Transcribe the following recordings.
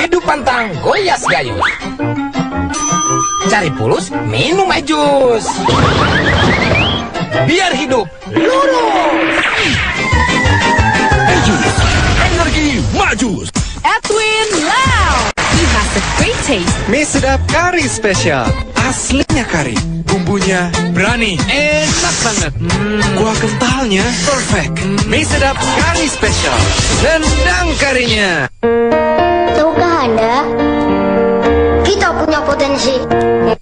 Hidup pantang goyas gayus. Cari pulus, minum jus. Biar hidup lurus. Jus, energi majus. Edwin Lau. He has a great taste. Mie sedap kari spesial. Aslinya kari. Bumbunya berani. Enak banget. Kuah kentalnya perfect. Mie sedap kari spesial. Nendang karinya. Tahukah Anda? Kita punya potensi.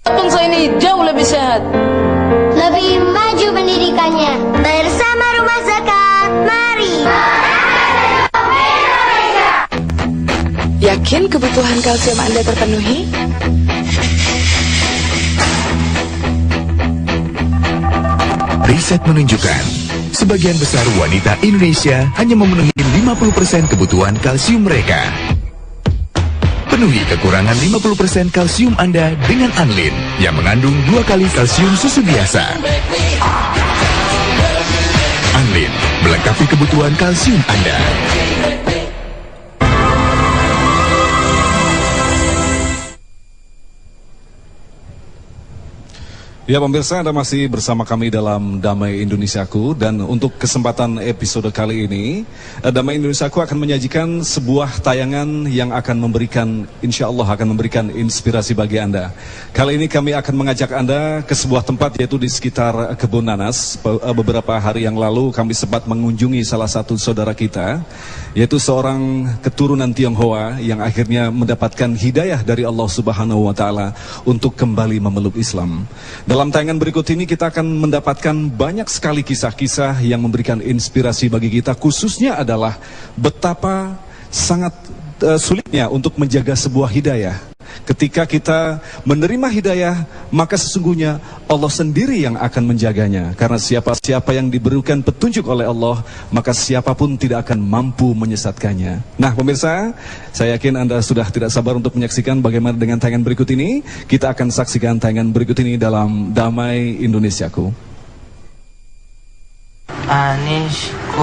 Bangsa ini jauh lebih sehat. Lebih maju pendidikannya. Bersama Rumah Zakat, mari. Yakin kebutuhan kalsium Anda terpenuhi? Riset menunjukkan, sebagian besar wanita Indonesia hanya memenuhi 50% kebutuhan kalsium mereka. Penuhi kekurangan 50% kalsium Anda dengan Anlin yang mengandung 2 kali kalsium susu biasa. Anlin melengkapi kebutuhan kalsium Anda. Ya pemirsa, Anda masih bersama kami dalam Damai Indonesiaku, dan untuk kesempatan episode kali ini Damai Indonesiaku akan menyajikan sebuah tayangan yang akan memberikan, insya Allah akan memberikan inspirasi bagi Anda. Kali ini kami akan mengajak Anda ke sebuah tempat, yaitu di sekitar Kebun Nanas. Beberapa hari yang lalu kami sempat mengunjungi salah satu saudara kita, yaitu seorang keturunan Tionghoa yang akhirnya mendapatkan hidayah dari Allah Subhanahu wa Ta'ala untuk kembali memeluk Islam. Dalam tayangan berikut ini kita akan mendapatkan banyak sekali kisah-kisah yang memberikan inspirasi bagi kita, khususnya adalah betapa sangat sulitnya untuk menjaga sebuah hidayah. Ketika kita menerima hidayah, maka sesungguhnya Allah sendiri yang akan menjaganya. Karena siapa-siapa yang diberikan petunjuk oleh Allah, maka siapapun tidak akan mampu menyesatkannya. Nah pemirsa, saya yakin Anda sudah tidak sabar untuk menyaksikan bagaimana dengan tayangan berikut ini. Kita akan saksikan tayangan berikut ini dalam Damai Indonesiaku. Anishkurli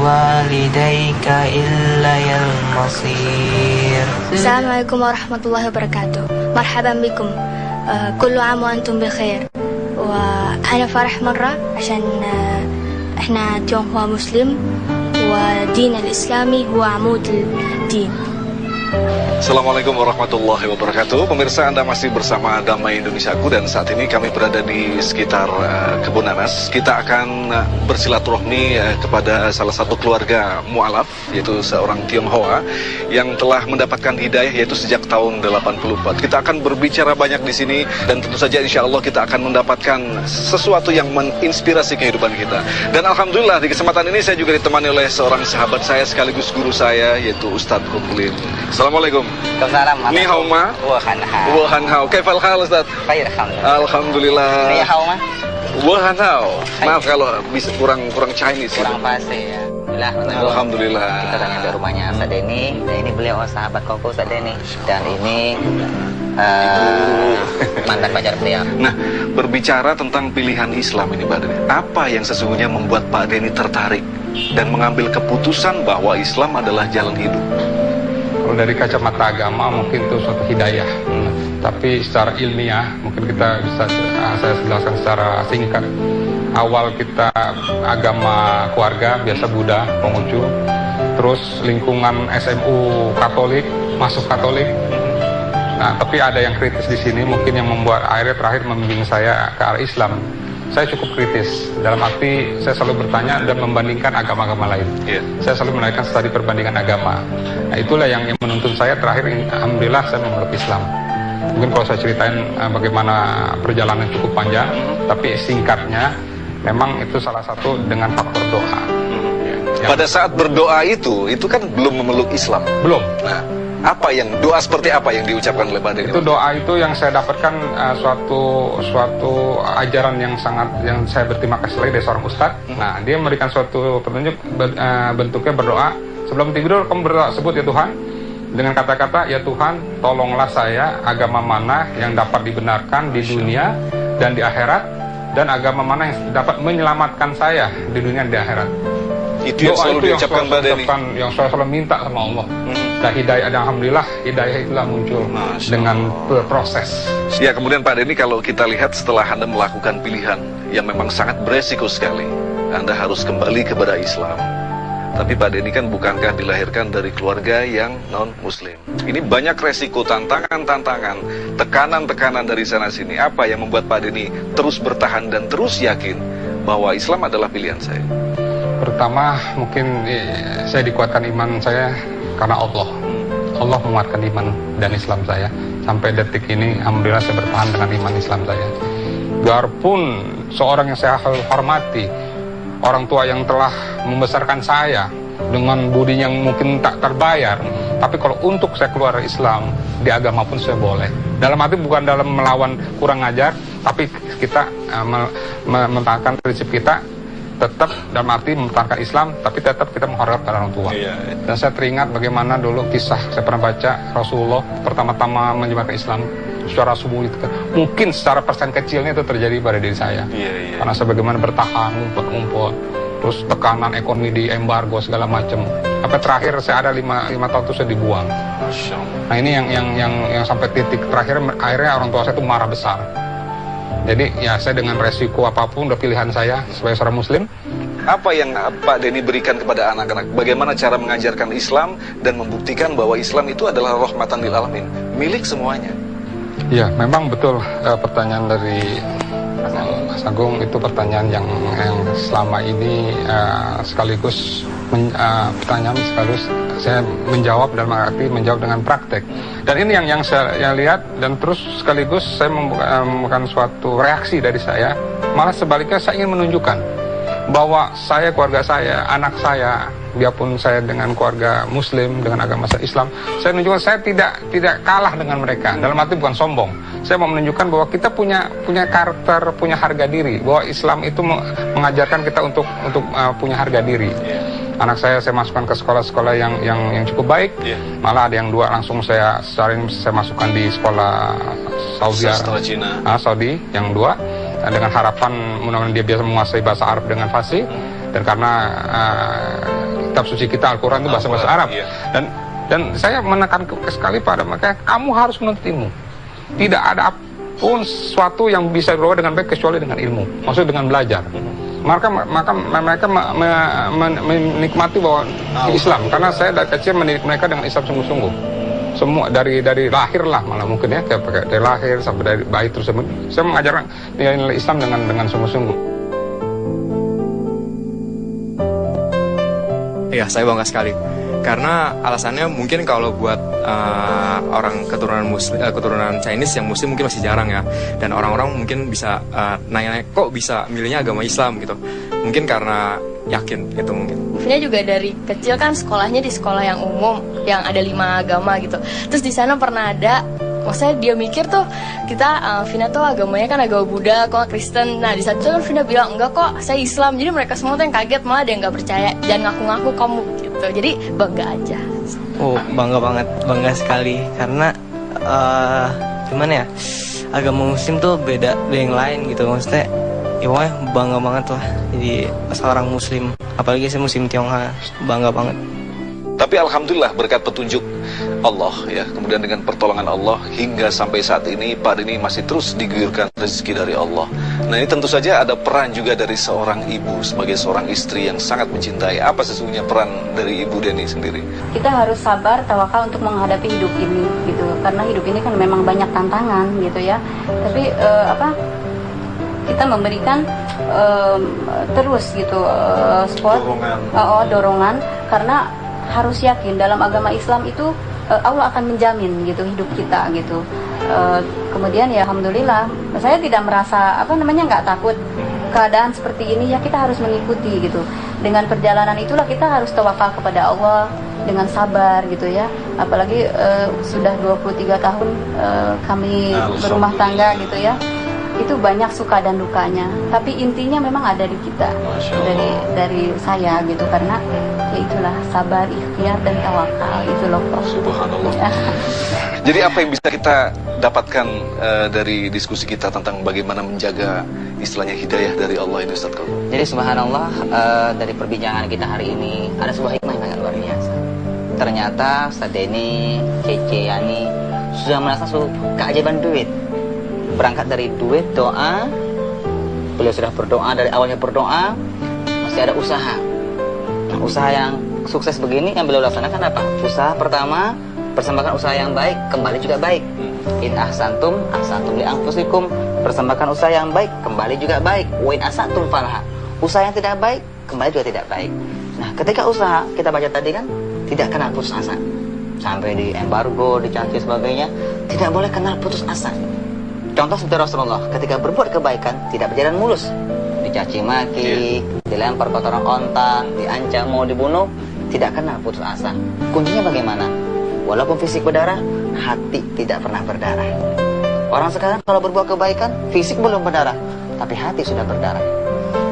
walidaika illayal masir. Assalamualaikum warahmatullahi wabarakatuh. Marhaban bikum. Kullu aam wa antum bikhair. وأنا فرح مرة عشان إحنا تيونغهوا مسلم ودين الإسلامي هو عمود الدين. Assalamualaikum warahmatullahi wabarakatuh. Pemirsa, Anda masih bersama Damai Indonesiaku, dan saat ini kami berada di sekitar Kebun Nanas. Kita akan bersilaturahmi kepada salah satu keluarga mu'alaf, yaitu seorang Tionghoa yang telah mendapatkan hidayah, yaitu sejak tahun 84. Kita akan berbicara banyak di sini, dan tentu saja insya Allah kita akan mendapatkan sesuatu yang menginspirasi kehidupan kita. Dan Alhamdulillah di kesempatan ini saya juga ditemani oleh seorang sahabat saya sekaligus guru saya, yaitu Ustadz Kumpulim. Assalamualaikum. Waalaikumsalam. Ni hao ma? Wahan hao. Wahan hao. Kaifal hal Ustaz? Khair, alhamdulillah. Alhamdulillah. Ni hao ma? Wahan hao. Maaf kalau bisa kurang Chinese. Kurang fasih ya. Alhamdulillah. Kita datang ke rumahnya Ustaz Denny. Dan ini beliau sahabat koko Ustaz Denny. Dan ini mantan pacar beliau. Nah, berbicara tentang pilihan Islam ini Pak Denny, apa yang sesungguhnya membuat Pak Denny tertarik dan mengambil keputusan bahwa Islam adalah jalan hidup? Kalau dari kacamata agama mungkin itu suatu hidayah, tapi secara ilmiah mungkin kita bisa saya jelaskan secara singkat. Awal kita agama keluarga biasa Buddha, Konghucu, terus lingkungan SMU Katolik, masuk Katolik. Nah, tapi ada yang kritis di sini mungkin yang membuat akhirnya terakhir membimbing saya ke arah Islam. Saya cukup kritis, dalam arti saya selalu bertanya dan membandingkan agama-agama lain. Saya selalu menaikkan studi perbandingan agama. Nah, itulah yang menuntun saya terakhir, alhamdulillah saya memeluk Islam. Mungkin kalau saya ceritain bagaimana perjalanan cukup panjang, tapi singkatnya memang itu salah satu dengan faktor doa. Pada saat berdoa itu kan belum memeluk Islam. Belum. Nah, apa yang doa seperti apa yang diucapkan oleh Pak Denny? Itu doa itu yang saya dapatkan suatu ajaran yang saya berterima kasih lagi dari seorang ustadz. Nah, dia memberikan suatu petunjuk bentuknya berdoa. Sebelum tidur kamu berdoa, sebut ya Tuhan dengan kata-kata, ya Tuhan tolonglah saya agama mana yang dapat dibenarkan di dunia dan di akhirat, dan agama mana yang dapat menyelamatkan saya di dunia dan di akhirat. Itu yang selalu diucapkan Mbak Deni. Yang saya selalu minta sama Allah. Dan hidayah, dan alhamdulillah hidayah itulah muncul dengan proses. Ya, kemudian Pak Deni, kalau kita lihat setelah Anda melakukan pilihan yang memang sangat beresiko sekali, Anda harus kembali kepada Islam. Tapi Pak Deni kan bukankah dilahirkan dari keluarga yang non-muslim. Ini banyak resiko, tantangan-tantangan, tekanan-tekanan dari sana-sini. Apa yang membuat Pak Deni terus bertahan dan terus yakin bahwa Islam adalah pilihan saya? Pertama, mungkin saya dikuatkan iman saya karena Allah. Allah menguatkan iman dan Islam saya. Sampai detik ini, alhamdulillah saya bertahan dengan iman Islam saya. Biarpun seorang yang saya hormati, orang tua yang telah membesarkan saya dengan budi yang mungkin tak terbayar, tapi kalau untuk saya keluar dari Islam, di agama pun saya boleh. Dalam arti bukan dalam melawan kurang ajar, tapi kita mempertahankan prinsip kita, tetap dalam arti mempertahankan Islam, tapi tetap kita menghormati orang tua. Dan saya teringat bagaimana dulu kisah saya pernah baca Rasulullah pertama-tama menyebarkan Islam secara subuh itu kan. Mungkin secara persen kecilnya itu terjadi pada diri saya. Karena saya bagaimana bertahan, ngumpet-ngumpet, terus tekanan ekonomi di embargo segala macam. Sampai terakhir saya ada 5 tahun itu saya dibuang. Nah ini yang sampai titik terakhir, akhirnya orang tua saya itu marah besar. Jadi ya saya dengan resiko apapun udah pilihan saya sebagai seorang muslim. Apa yang Pak Deni berikan kepada anak-anak? Bagaimana cara mengajarkan Islam dan membuktikan bahwa Islam itu adalah rahmatan lil alamin, milik semuanya? Ya, memang betul pertanyaan dari Mas Agung itu pertanyaan yang selama ini sekaligus pertanyaan sekaligus saya menjawab dalam arti menjawab dengan praktek. Dan ini yang saya lihat, dan terus sekaligus saya membuka suatu reaksi dari saya. Malah sebaliknya saya ingin menunjukkan bahwa saya, keluarga saya, anak saya, biarpun saya dengan keluarga muslim, dengan agama Islam, saya menunjukkan saya tidak kalah dengan mereka. Dalam arti bukan sombong. Saya mau menunjukkan bahwa kita punya karakter, punya harga diri, bahwa Islam itu mengajarkan kita untuk punya harga diri. Anak saya masukkan ke sekolah-sekolah yang cukup baik. Malah ada yang 2 langsung saya masukkan di sekolah Saudi yang 2, dengan harapan mudah-mudahan dia biasa menguasai bahasa Arab dengan fasih. Dan karena kitab suci kita Al-Quran itu bahasa Arab. Dan saya menekan sekali pada mereka, kamu harus menuntut ilmu. Tidak ada pun sesuatu yang bisa dibawa dengan baik kecuali dengan ilmu, maksudnya dengan belajar. Maka mereka menikmati bahwa Islam, karena saya dari kecil mendidik mereka dengan Islam sungguh-sungguh. Semua dari lahir lah, malah mungkin ya, dari lahir sampai dari bayi terus saya mengajarkan nilai Islam dengan sungguh-sungguh. Ya, saya bangga sekali. Karena alasannya mungkin kalau buat orang keturunan Chinese yang muslim mungkin masih jarang ya. Dan orang-orang mungkin bisa nanya-nanya kok bisa milihnya agama Islam gitu. Mungkin karena yakin itu mungkin. Vina juga dari kecil kan sekolahnya di sekolah yang umum yang ada 5 agama gitu. Terus di sana pernah ada, maksudnya dia mikir tuh kita Vina tuh agamanya kan agama Buddha, kok Kristen. Nah di saat itu kan Vina bilang enggak kok, saya Islam. Jadi mereka semua tuh yang kaget, malah ada yang nggak percaya. Jangan ngaku-ngaku kamu gitu. Jadi bangga aja. Oh bangga banget, bangga sekali karena gimana ya, agama Muslim tuh beda dari yang lain gitu. Maksudnya ya pokoknya bangga banget lah jadi seorang Muslim. Apalagi saya Muslim Tionghoa, bangga banget. Tapi alhamdulillah berkat petunjuk Allah ya, kemudian dengan pertolongan Allah hingga sampai saat ini Pak Deni masih terus diguyurkan rezeki dari Allah. Nah ini tentu saja ada peran juga dari seorang ibu sebagai seorang istri yang sangat mencintai. Apa sesungguhnya peran dari Ibu Deni sendiri? Kita harus sabar, tawakal untuk menghadapi hidup ini gitu. Karena hidup ini kan memang banyak tantangan gitu ya. Tapi kita memberikan terus gitu dorongan karena harus yakin dalam agama Islam itu Allah akan menjamin gitu hidup kita gitu. Kemudian ya alhamdulillah saya tidak merasa nggak takut keadaan seperti ini ya, kita harus mengikuti gitu. Dengan perjalanan itulah kita harus tawakal kepada Allah dengan sabar gitu ya. Apalagi sudah 23 tahun kami berumah tangga gitu ya. Itu banyak suka dan dukanya, tapi intinya memang ada di kita, dari saya gitu, karena ya itulah sabar, ikhtiar dan tawakal itu loh. Subhanallah. Jadi apa yang bisa kita dapatkan dari diskusi kita tentang bagaimana menjaga istilahnya hidayah dari Allah ini Ustaz Koko? Jadi subhanallah, dari perbincangan kita hari ini ada sebuah hikmah yang sangat luar biasa. Ternyata Ustaz Denny, Cece, Yani sudah merasa keajaiban duit. Berangkat dari duit, doa, beliau sudah berdoa, dari awalnya berdoa, masih ada usaha. Nah, usaha yang sukses begini yang beliau laksanakan apa? Usaha pertama, persembahkan usaha yang baik, kembali juga baik. In ahsantum, ahsantum li anfusikum. Persembahkan usaha yang baik, kembali juga baik. Wa in ahsantum falaha. Usaha yang tidak baik, kembali juga tidak baik. Nah, ketika usaha, kita baca tadi kan, tidak kenal putus asa. Sampai di embargo, dicaci sebagainya, tidak boleh kenal putus asa. Contoh seperti Rasulullah, ketika berbuat kebaikan, tidak berjalan mulus. Dicaci maki, dilempar kotoran onta, diancam mau dibunuh, tidak kenal putus asa. Kuncinya bagaimana? Walaupun fisik berdarah, hati tidak pernah berdarah. Orang sekarang kalau berbuat kebaikan, fisik belum berdarah, tapi hati sudah berdarah.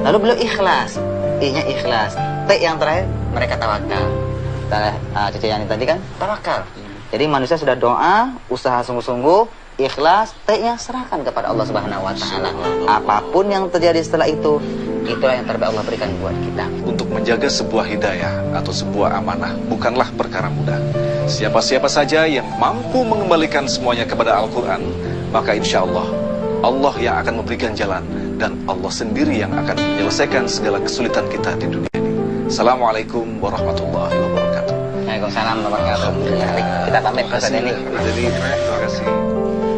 Lalu beliau ikhlas, I-nya ikhlas. T yang terakhir, mereka tawakal. Cece Yani tadi kan, tawakal. Jadi manusia sudah doa, usaha sungguh-sungguh, ikhlas, T-nya serahkan kepada Allah Subhanahu wa taala. Apapun yang terjadi setelah itu, itulah yang terbaik Allah berikan buat kita. Untuk menjaga sebuah hidayah atau sebuah amanah bukanlah perkara mudah. Siapa-siapa saja yang mampu mengembalikan semuanya kepada Al-Quran, maka insya Allah, Allah yang akan memberikan jalan, dan Allah sendiri yang akan menyelesaikan segala kesulitan kita di dunia ini. Assalamualaikum warahmatullahi wabarakatuh. Waalaikumsalam warahmatullahi wabarakatuh. Kita pamit ke Ustaz Denny. Terima kasih.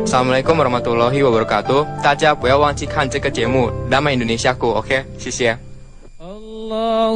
萨姆莱库瓦拉马图罗希瓦布卡多，大家不要忘记看这个节目《拉曼印度尼西亚国》，OK， 谢谢。 Allah